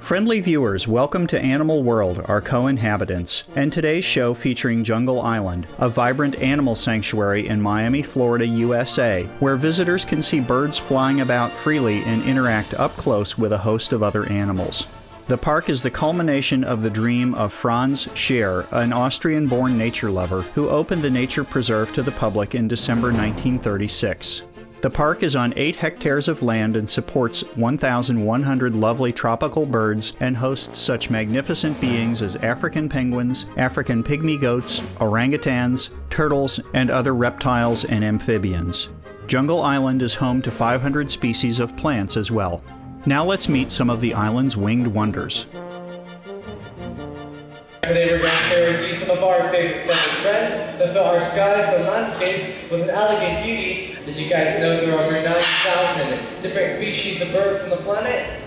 Friendly viewers, welcome to Animal World, our co-inhabitants, and today's show featuring Jungle Island, a vibrant animal sanctuary in Miami, Florida, USA, where visitors can see birds flying about freely and interact up close with a host of other animals. The park is the culmination of the dream of Franz Scheer, an Austrian-born nature lover who opened the nature preserve to the public in December 1936. The park is on 8 hectares of land and supports 1,100 lovely tropical birds and hosts such magnificent beings as African penguins, African pygmy goats, orangutans, turtles, and other reptiles and amphibians. Jungle Island is home to 500 species of plants as well. Now let's meet some of the island's winged wonders. Today we're going to share with you some of our favorite friends that fill our skies and landscapes with an elegant beauty. Did you guys know there are over 9,000 different species of birds on the planet?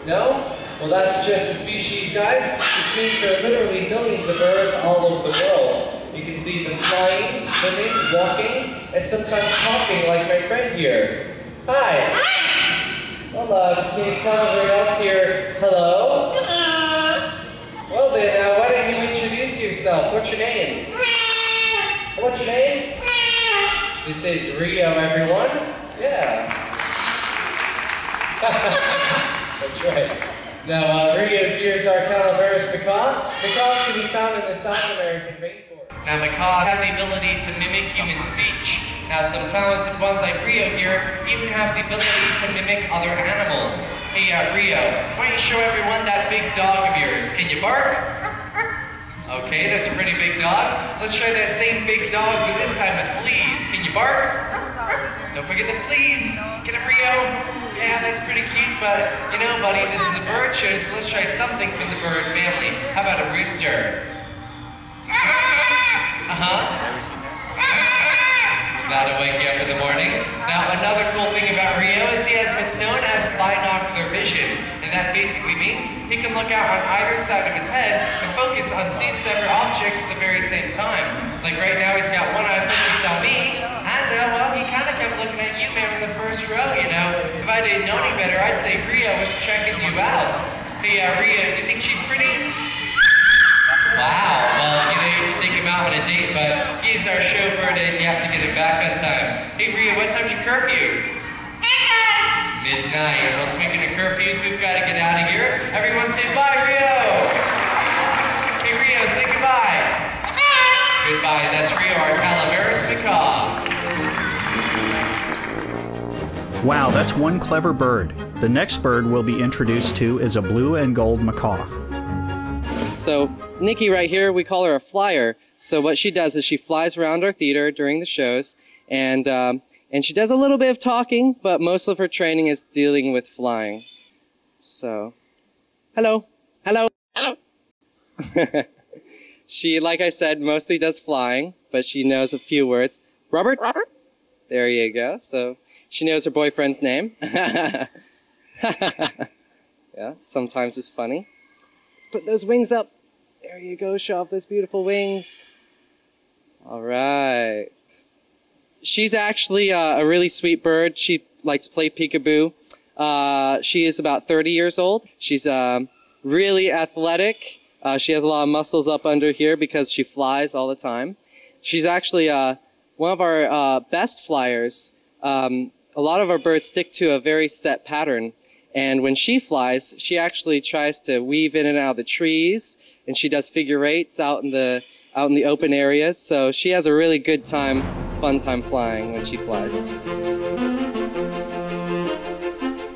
No? Well, that's just a species, guys, which means there are literally millions of birds all over the world. You can see them flying, swimming, walking, and sometimes talking like my friend here. Hi! Well, can you tell everyone else here, hello? Well then, why don't you introduce yourself? What's your name? What's your name? This is Rio, everyone. Yeah. That's right. Now, Rio here is our Calaveras macaw. Macaws can be found in the South American rainforest. Now, macaws have the ability to mimic human speech. Now, some talented ones like Rio here even have the ability to mimic other animals. Hey, Rio, why don't you show everyone that big dog of yours? Can you bark? Okay, that's a pretty big dog. Let's try that same big dog, but this time with fleas. Can you bark? Don't forget the fleas. Get it, Rio? Yeah, that's pretty cute, but you know, buddy, this is a bird show, so let's try something from the bird family. How about a rooster? That'll wake you up in the morning. Now, another cool thing about Rio is he has what's known as binocular vision, and that basically means he can look out on either side of his head and focus on two separate objects at the very same time. Like right now, he's got one eye focused on me, and well, he kind of kept looking at you, man, in the first row, you know. If I didn't know any better, I'd say Rio was checking you out. Hey, Rio, do you think she's pretty? Wow, well, you know, you can take him out on a date, but he's our chauffeur and you have to get him back on time. Hey, Rio, what time's your curfew? Midnight. Well, speaking of curfews, we've got to get out of here. Everyone say bye, Rio! Hey, Rio, say goodbye. Goodbye. That's Rio, our Calaveras macaw. Wow, that's one clever bird. The next bird we'll be introduced to is a blue and gold macaw. So Nikki right here, we call her a flyer. So what she does is she flies around our theater during the shows, and she does a little bit of talking, but most of her training is dealing with flying. So, hello, hello, hello. She, like I said, mostly does flying, but she knows a few words. Robert? Robert? There you go. So she knows her boyfriend's name. Yeah, sometimes it's funny. Let's put those wings up. There you go, show off those beautiful wings. All right. She's actually a really sweet bird. She likes to play peekaboo. She is about 30 years old. She's really athletic. She has a lot of muscles up under here because she flies all the time. She's actually one of our best flyers. A lot of our birds stick to a very set pattern. And when she flies, she actually tries to weave in and out of the trees, and she does figure eights out in the open areas. So she has a really good time, fun time flying when she flies.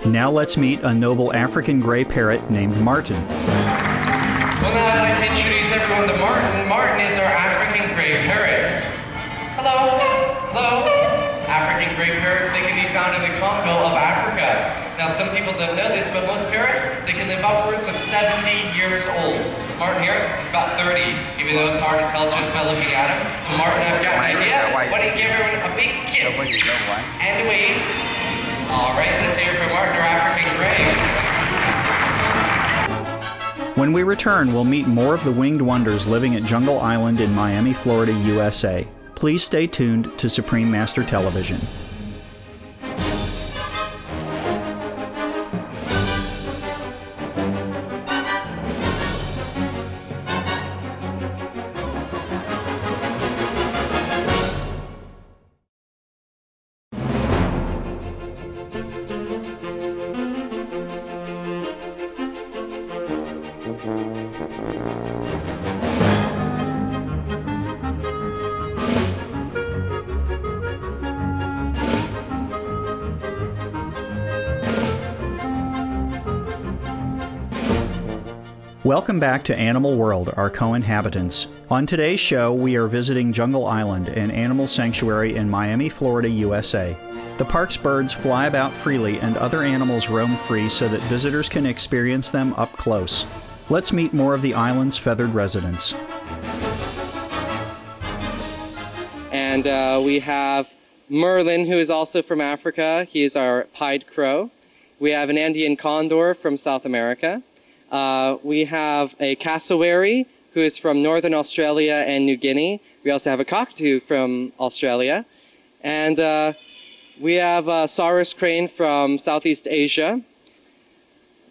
Now let's meet a noble African gray parrot named Martin. Well, now I'd like to introduce everyone to Martin. Martin is our African gray parrot. Hello. Hello. African gray parrots, they can be found in the Congo of Africa. Now, some people don't know this, but most parrots, they can live upwards of 70 years old. Martin here is about 30, even though it's hard to tell just by looking at him. So Martin, I've got an idea. Why don't you give everyone a big kiss and a wave. All right, let's hear from Martin, our African gray. When we return, we'll meet more of the winged wonders living at Jungle Island in Miami, Florida, USA. Please stay tuned to Supreme Master Television. Welcome back to Animal World, our co-inhabitants. On today's show, we are visiting Jungle Island, an animal sanctuary in Miami, Florida, USA. The park's birds fly about freely and other animals roam free so that visitors can experience them up close. Let's meet more of the island's feathered residents. And we have Merlin, who is also from Africa. He is our pied crow. We have an Andean condor from South America. We have a cassowary, who is from Northern Australia and New Guinea. We also have a cockatoo from Australia. And we have a saurus crane from Southeast Asia.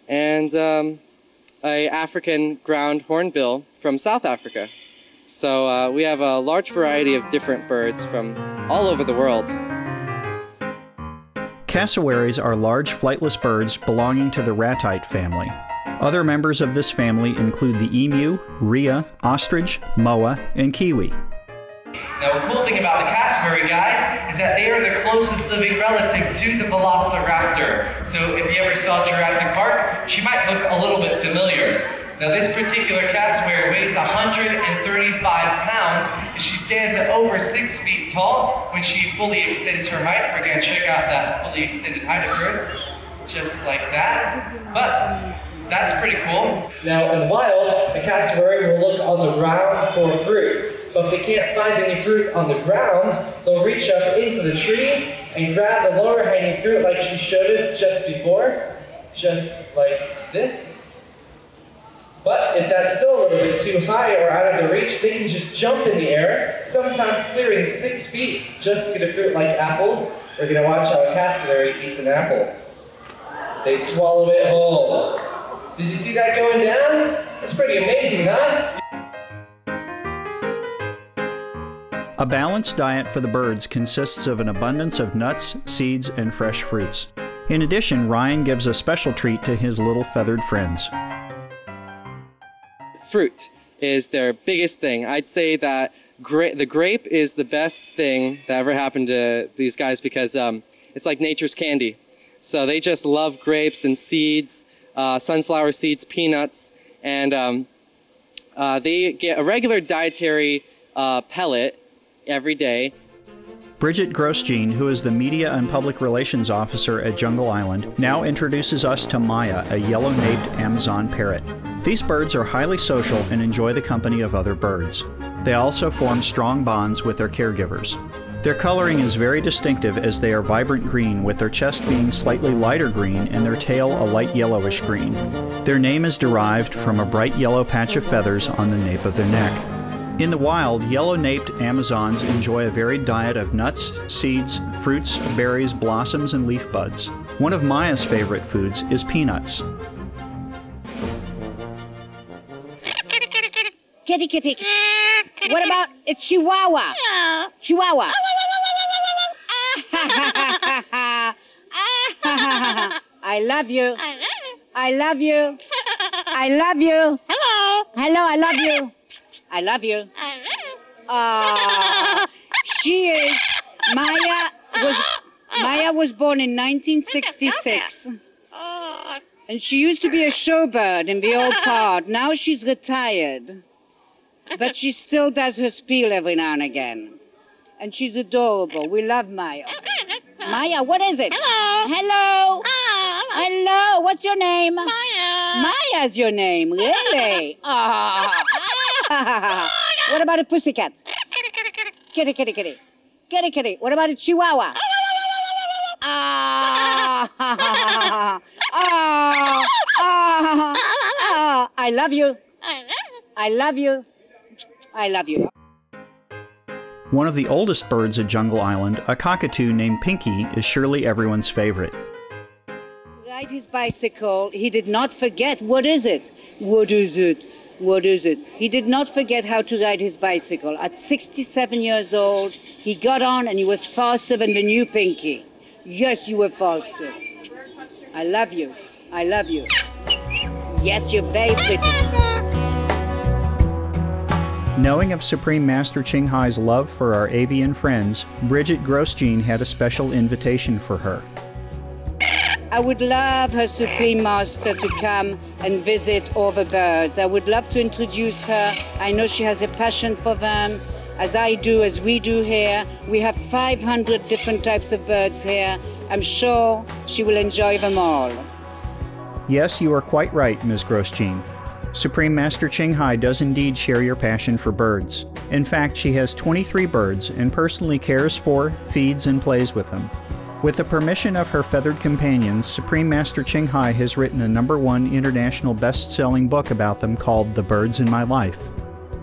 And a African ground hornbill from South Africa. So we have a large variety of different birds from all over the world. Cassowaries are large flightless birds belonging to the ratite family. Other members of this family include the emu, rhea, ostrich, moa, and kiwi. Now, the cool thing about the cassowary, guys, is that they are the closest living relative to the velociraptor. So if you ever saw Jurassic Park, she might look a little bit familiar. Now, this particular cassowary weighs 135 pounds, and she stands at over 6 feet tall when she fully extends her height. We're going to check out that fully extended height of hers, just like that. But that's pretty cool. Now, in the wild, the cassowary will look on the ground for fruit. But if they can't find any fruit on the ground, they'll reach up into the tree and grab the lower hanging fruit like she showed us just before. Just like this. But if that's still a little bit too high or out of their reach, they can just jump in the air, sometimes clearing 6 feet just to get a fruit like apples. We're going to watch how a cassowary eats an apple. They swallow it whole. Did you see that going down? That's pretty amazing, huh? A balanced diet for the birds consists of an abundance of nuts, seeds, and fresh fruits. In addition, Ryan gives a special treat to his little feathered friends. Fruit is their biggest thing. I'd say that the grape is the best thing that ever happened to these guys because it's like nature's candy. So they just love grapes and seeds, sunflower seeds, peanuts, and they get a regular dietary pellet every day. Bridget Grosjean, who is the Media and Public Relations Officer at Jungle Island, now introduces us to Maya, a yellow-naped Amazon parrot. These birds are highly social and enjoy the company of other birds. They also form strong bonds with their caregivers. Their coloring is very distinctive as they are vibrant green, with their chest being slightly lighter green and their tail a light yellowish green. Their name is derived from a bright yellow patch of feathers on the nape of their neck. In the wild, yellow-naped Amazons enjoy a varied diet of nuts, seeds, fruits, berries, blossoms, and leaf buds. One of Maya's favorite foods is peanuts. Kitty, kitty. What about a chihuahua? Chihuahua. I love you. I love you. I love you. Hello, I love you. I love you. She is. Maya was born in 1966. And she used to be a showbird in the old part. Now she's retired. But she still does her spiel every now and again. And she's adorable. We love Maya. Maya, what is it? Hello. Hello. What's your name? Maya. Maya's your name, really? What about a pussycat? Kitty, kitty, kitty. Kitty, kitty. What about a chihuahua? I love you. I love you. I love you. One of the oldest birds at Jungle Island, a cockatoo named Pinky, is surely everyone's favorite. Ride his bicycle. He did not forget. What is it? What is it? What is it? He did not forget how to ride his bicycle. At 67 years old, he got on and he was faster than the new Pinky. Yes, you were faster. I love you. I love you. Yes, you're very pretty. Knowing of Supreme Master Ching Hai's love for our avian friends, Bridget Grosjean had a special invitation for her. I would love her Supreme Master to come and visit all the birds. I would love to introduce her. I know she has a passion for them, as I do, as we do here. We have 500 different types of birds here. I'm sure she will enjoy them all. Yes, you are quite right, Ms. Grosjean. Supreme Master Ching Hai does indeed share your passion for birds. In fact, she has 23 birds and personally cares for, feeds, and plays with them. With the permission of her feathered companions, Supreme Master Ching Hai has written a #1 international best-selling book about them called The Birds in My Life.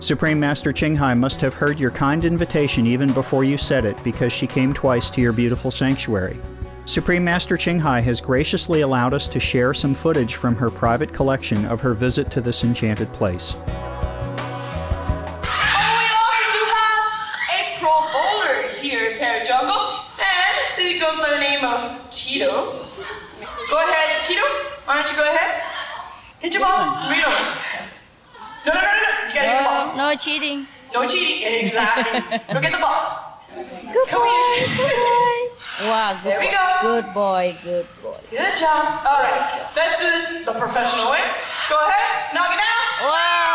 Supreme Master Ching Hai must have heard your kind invitation even before you said it, because she came twice to your beautiful sanctuary. Supreme Master Ching Hai has graciously allowed us to share some footage from her private collection of her visit to this enchanted place. We also do have a pro bowler here in Parrot Jungle, and he goes by the name of Keto. Go ahead, Keto. Why don't you go ahead? Hit your ball. Read over. No. You gotta hit the ball. No cheating. No cheating. Exactly. Go get the ball. Good boy. Good boy. Wow. Good There we boy. go. Good boy. Good boy. Good job. All right. Let's do this the professional way. Go ahead. Knock it down. Wow.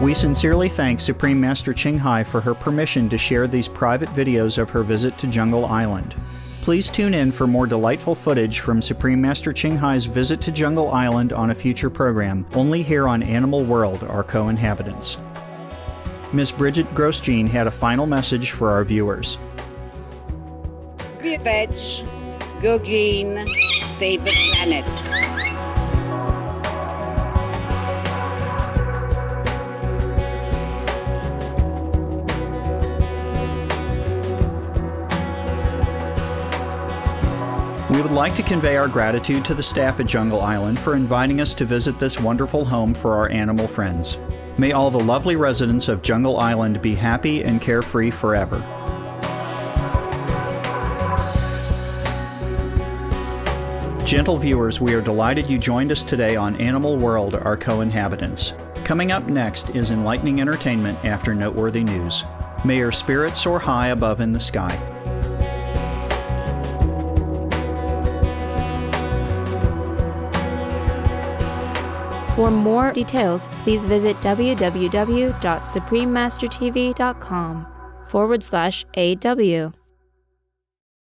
We sincerely thank Supreme Master Ching Hai for her permission to share these private videos of her visit to Jungle Island. Please tune in for more delightful footage from Supreme Master Ching Hai's visit to Jungle Island on a future program, only here on Animal World, our co-inhabitants. Ms. Bridget Grosjean had a final message for our viewers. Be a veg, go green, save the planet. We would like to convey our gratitude to the staff at Jungle Island for inviting us to visit this wonderful home for our animal friends. May all the lovely residents of Jungle Island be happy and carefree forever. Gentle viewers, we are delighted you joined us today on Animal World, our co-inhabitants. Coming up next is enlightening entertainment after noteworthy news. May your spirits soar high above in the sky. For more details, please visit www.suprememastertv.com/AW.